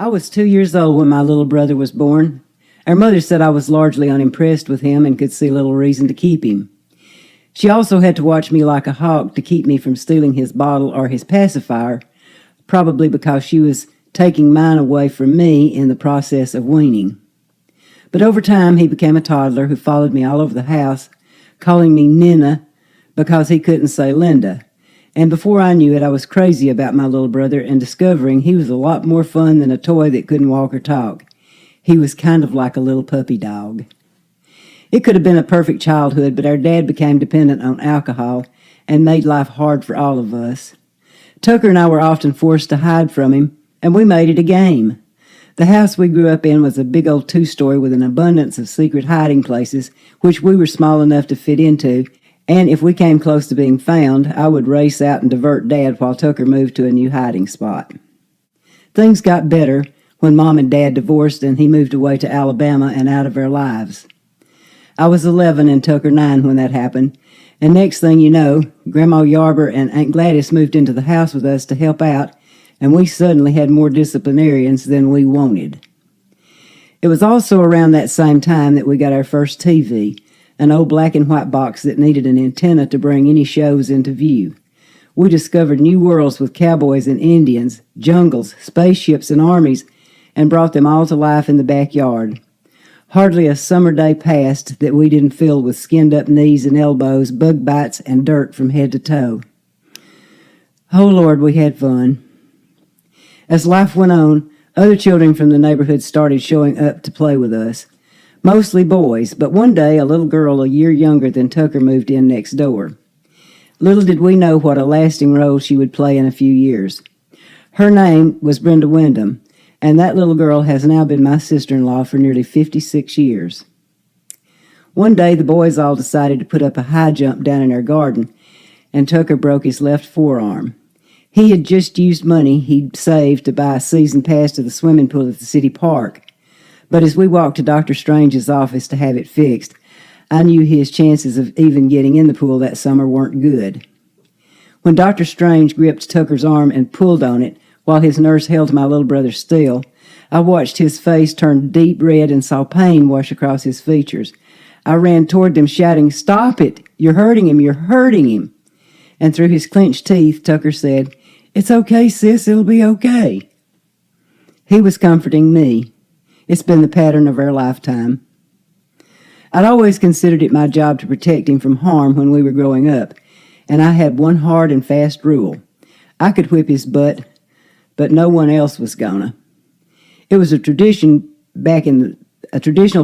I was 2 years old when my little brother was born. Our mother said I was largely unimpressed with him and could see little reason to keep him. She also had to watch me like a hawk to keep me from stealing his bottle or his pacifier, probably because she was taking mine away from me in the process of weaning. But over time, he became a toddler who followed me all over the house, calling me Nina because he couldn't say Linda. And before I knew it, I was crazy about my little brother and discovering he was a lot more fun than a toy that couldn't walk or talk. He was kind of like a little puppy dog. It could have been a perfect childhood, but our dad became dependent on alcohol and made life hard for all of us. Tucker and I were often forced to hide from him, and we made it a game. The house we grew up in was a big old two-story with an abundance of secret hiding places, which we were small enough to fit into, and if we came close to being found, I would race out and divert Dad while Tucker moved to a new hiding spot. Things got better when Mom and Dad divorced and he moved away to Alabama and out of our lives. I was 11 and Tucker 9 when that happened, and next thing you know, Grandma Yarber and Aunt Gladys moved into the house with us to help out, and we suddenly had more disciplinarians than we wanted. It was also around that same time that we got our first TV, an old black and white box that needed an antenna to bring any shows into view. We discovered new worlds with cowboys and Indians, jungles, spaceships, and armies, and brought them all to life in the backyard. Hardly a summer day passed that we didn't fill with skinned-up knees and elbows, bug bites, and dirt from head to toe. Oh, Lord, we had fun. As life went on, other children from the neighborhood started showing up to play with us. Mostly boys, but one day a little girl a year younger than Tucker moved in next door. Little did we know what a lasting role she would play in a few years. Her name was Brenda Wyndham, and that little girl has now been my sister-in-law for nearly 56 years. One day the boys all decided to put up a high jump down in our garden, and Tucker broke his left forearm. He had just used money he'd saved to buy a season pass to the swimming pool at the city park. But as we walked to Dr. Strange's office to have it fixed, I knew his chances of even getting in the pool that summer weren't good. When Dr. Strange gripped Tucker's arm and pulled on it, while his nurse held my little brother still, I watched his face turn deep red and saw pain wash across his features. I ran toward them shouting, "Stop it! You're hurting him! You're hurting him!" And through his clenched teeth, Tucker said, "It's okay, sis. It'll be okay." He was comforting me. It's been the pattern of our lifetime. I'd always considered it my job to protect him from harm when we were growing up, and I had one hard and fast rule. I could whip his butt, but no one else was gonna. It was a traditional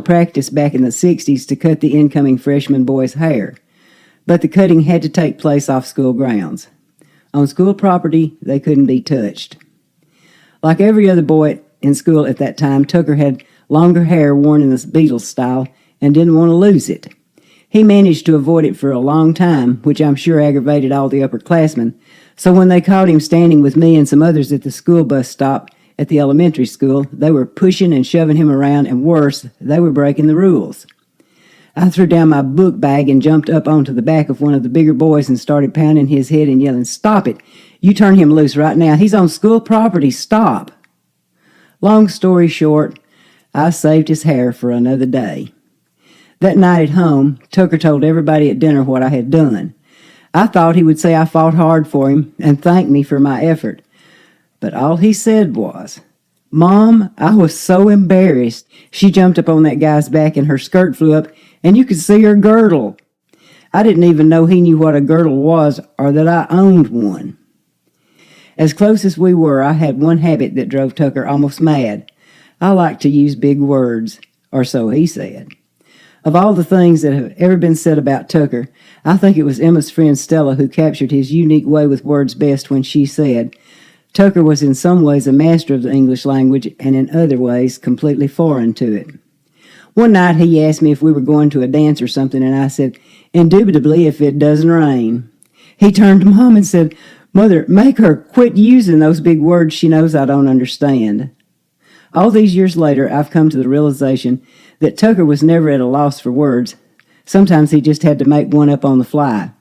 practice back in the 60s to cut the incoming freshman boy's hair, but the cutting had to take place off school grounds. On school property, they couldn't be touched. Like every other boy in school at that time, Tucker had longer hair worn in the Beatles style and didn't want to lose it. He managed to avoid it for a long time, which I'm sure aggravated all the upperclassmen, so when they caught him standing with me and some others at the school bus stop at the elementary school, they were pushing and shoving him around, and worse, they were breaking the rules. I threw down my book bag and jumped up onto the back of one of the bigger boys and started pounding his head and yelling, "Stop it! You turn him loose right now. He's on school property. Stop!" Long story short, I saved his hair for another day. That night at home, Tucker told everybody at dinner what I had done. I thought he would say I fought hard for him and thank me for my effort. But all he said was, "Mom, I was so embarrassed. She jumped up on that guy's back and her skirt flew up and you could see her girdle." I didn't even know he knew what a girdle was or that I owned one. As close as we were, I had one habit that drove Tucker almost mad. I liked to use big words, or so he said. Of all the things that have ever been said about Tucker, I think it was Emma's friend Stella who captured his unique way with words best when she said, "Tucker was in some ways a master of the English language and in other ways completely foreign to it." One night he asked me if we were going to a dance or something, and I said, "Indubitably if it doesn't rain." He turned to Mom and said, "Mother, make her quit using those big words she knows I don't understand." All these years later, I've come to the realization that Tucker was never at a loss for words. Sometimes he just had to make one up on the fly.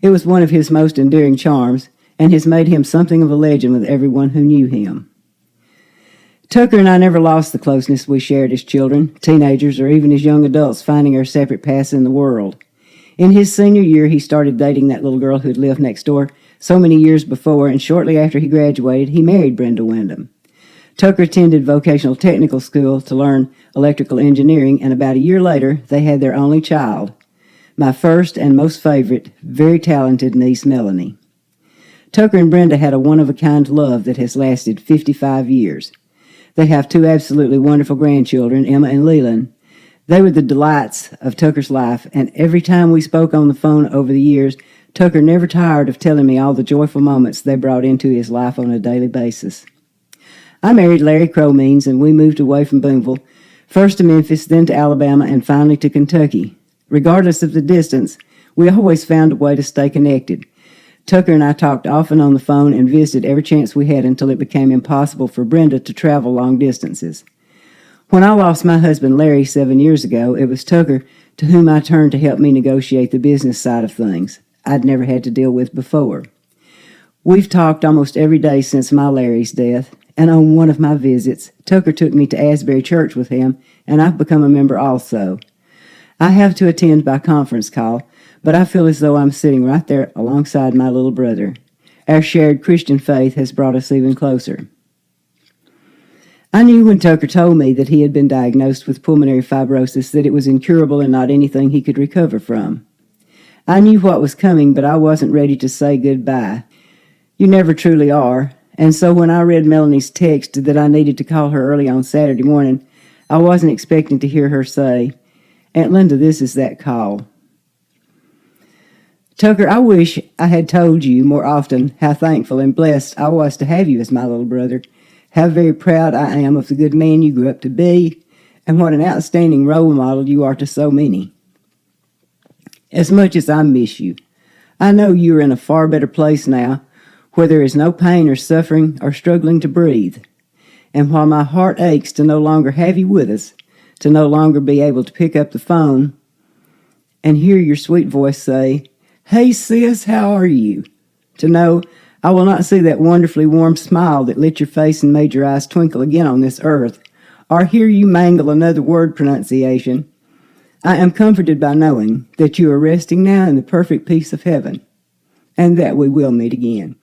It was one of his most endearing charms, and has made him something of a legend with everyone who knew him. Tucker and I never lost the closeness we shared as children, teenagers, or even as young adults finding our separate paths in the world. In his senior year, he started dating that little girl who had lived next door so many years before, and shortly after he graduated, he married Brenda Wyndham. Tucker attended vocational technical school to learn electrical engineering, and about a year later, they had their only child, my first and most favorite, very talented niece, Melanie. Tucker and Brenda had a one-of-a-kind love that has lasted 55 years. They have two absolutely wonderful grandchildren, Emma and Leland. They were the delights of Tucker's life, and every time we spoke on the phone over the years, Tucker never tired of telling me all the joyful moments they brought into his life on a daily basis. I married Larry Cromeans, and we moved away from Boonville, first to Memphis, then to Alabama, and finally to Kentucky. Regardless of the distance, we always found a way to stay connected. Tucker and I talked often on the phone and visited every chance we had until it became impossible for Brenda to travel long distances. When I lost my husband Larry 7 years ago, it was Tucker to whom I turned to help me negotiate the business side of things I'd never had to deal with before. We've talked almost every day since my Larry's death, and on one of my visits, Tucker took me to Asbury Church with him, and I've become a member also. I have to attend by conference call, but I feel as though I'm sitting right there alongside my little brother. Our shared Christian faith has brought us even closer. I knew when Tucker told me that he had been diagnosed with pulmonary fibrosis that it was incurable and not anything he could recover from. I knew what was coming, but I wasn't ready to say goodbye. You never truly are, and so when I read Melanie's text that I needed to call her early on Saturday morning, I wasn't expecting to hear her say, "Aunt Linda, this is that call." Tucker, I wish I had told you more often how thankful and blessed I was to have you as my little brother, how very proud I am of the good man you grew up to be, and what an outstanding role model you are to so many. As much as I miss you, I know you are in a far better place now, where there is no pain or suffering or struggling to breathe. And while my heart aches to no longer have you with us, to no longer be able to pick up the phone and hear your sweet voice say, "Hey sis, how are you?" To know I will not see that wonderfully warm smile that lit your face and made your eyes twinkle again on this earth, or hear you mangle another word pronunciation, I am comforted by knowing that you are resting now in the perfect peace of heaven, and that we will meet again.